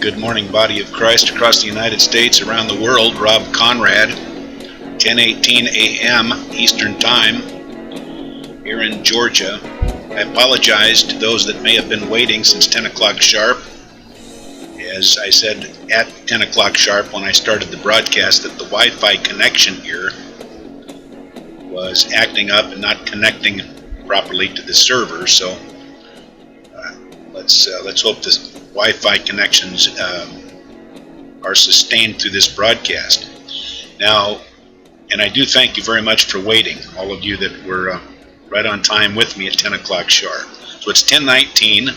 Good morning, body of Christ across the United States, around the world. Rob Conrad, 10:18 a.m. Eastern Time, here in Georgia. I apologize to those that may have been waiting since 10 o'clock sharp. As I said at 10 o'clock sharp when I started the broadcast, that the Wi-Fi connection here was acting up and not connecting properly to the server. So let's hope this Wi-Fi connections are sustained through this broadcast. Now, and I do thank you very much for waiting, all of you that were right on time with me at 10 o'clock sharp. So it's 10:19,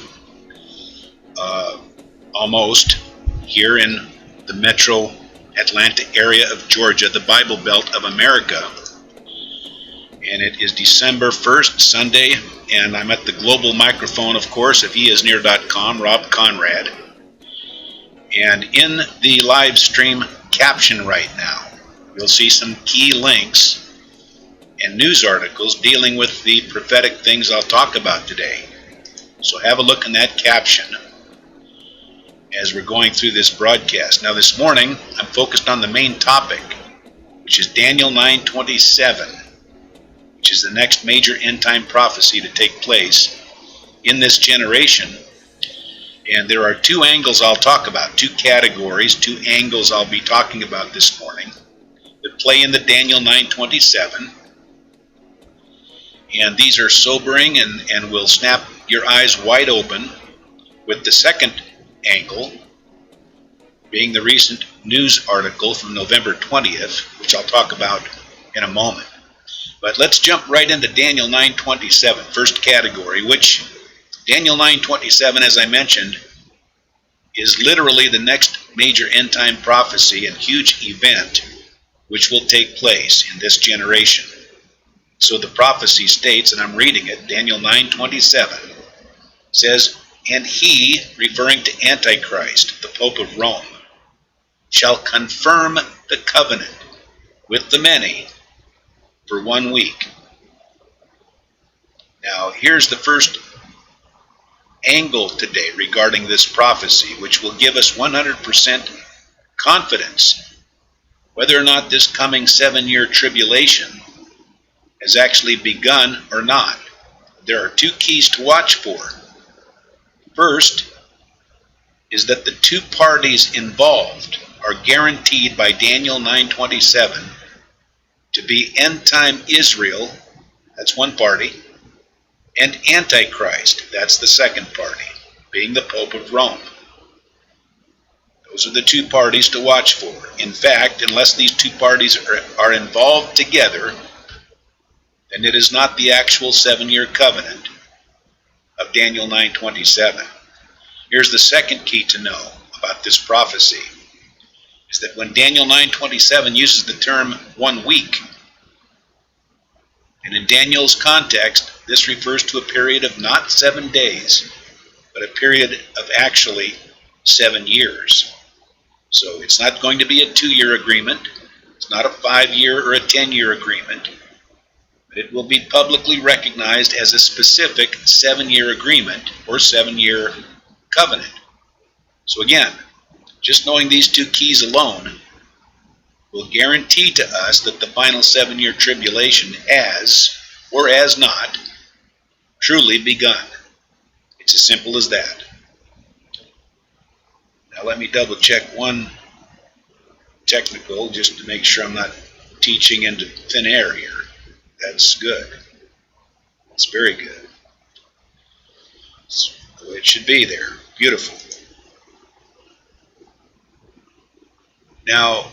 almost, here in the metro Atlanta area of Georgia, the Bible Belt of America. And it is December 1st, Sunday, and I'm at the global microphone, of course, of Heisnear.com, Rob Conrad. And in the live stream caption right now, you'll see some key links and news articles dealing with the prophetic things I'll talk about today. So have a look in that caption as we're going through this broadcast. Now this morning, I'm focused on the main topic, which is Daniel 9:27. Which is the next major end-time prophecy to take place in this generation. And there are two angles I'll talk about, two categories, two angles I'll be talking about this morning that play into Daniel 9:27. And these are sobering and will snap your eyes wide open, with the second angle being the recent news article from November 20th, which I'll talk about in a moment. But let's jump right into Daniel 9:27, first category, which Daniel 9:27, as I mentioned, is literally the next major end-time prophecy and huge event which will take place in this generation. So the prophecy states, and I'm reading it, Daniel 9:27 says, "And he," referring to Antichrist, the Pope of Rome, "shall confirm the covenant with the many for 1 week." Now, here's the first angle today regarding this prophecy, which will give us 100% confidence whether or not this coming 7-year tribulation has actually begun or not. There are two keys to watch for. First is that the two parties involved are guaranteed by Daniel 9:27 to be end-time Israel, that's one party, and Antichrist, that's the second party, being the Pope of Rome. Those are the two parties to watch for. In fact, unless these two parties are involved together, then it is not the actual 7-year covenant of Daniel 9:27. Here's the second key to know about this prophecy, is that when Daniel 9:27 uses the term 1 week, and in Daniel's context, this refers to a period of not 7 days, but a period of actually 7 years. So it's not going to be a 2-year agreement. It's not a 5-year or a 10-year agreement. But it will be publicly recognized as a specific 7-year agreement or 7-year covenant. So again, just knowing these two keys alone will guarantee to us that the final 7-year tribulation has, or has not, truly begun. It's as simple as that. Now let me double check one technical, just to make sure I'm not teaching into thin air here. That's good. That's very good. That's the way it should be there. Beautiful. Now,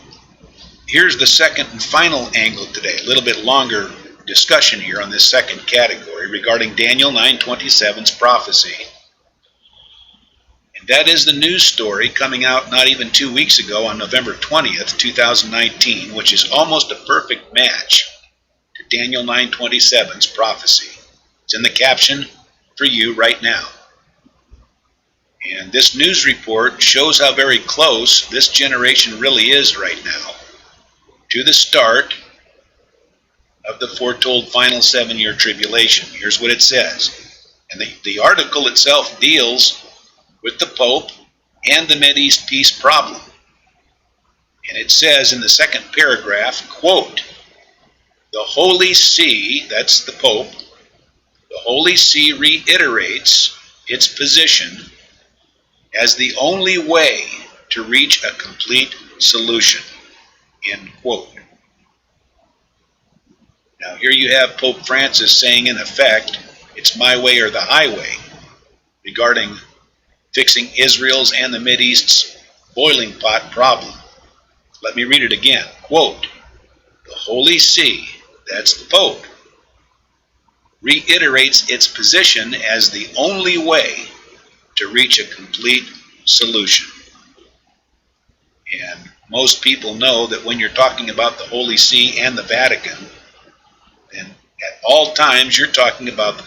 here's the second and final angle today, a little bit longer discussion here on this second category regarding Daniel 9:27's prophecy. And that is the news story coming out not even 2 weeks ago on November 20th, 2019, which is almost a perfect match to Daniel 9:27's prophecy. It's in the caption for you right now. And this news report shows how very close this generation really is right now to the start of the foretold final 7-year tribulation. Here's what it says. And the article itself deals with the Pope and the Mideast peace problem. And it says in the second paragraph, quote, "The Holy See," that's the Pope, "the Holy See reiterates its position as the only way to reach a complete solution," end quote. Now here you have Pope Francis saying, in effect, it's my way or the highway regarding fixing Israel's and the Mideast's boiling pot problem. Let me read it again. Quote, "The Holy See," that's the Pope, "reiterates its position as the only way to reach a complete solution." And most people know that when you're talking about the Holy See and the Vatican, then at all times you're talking about the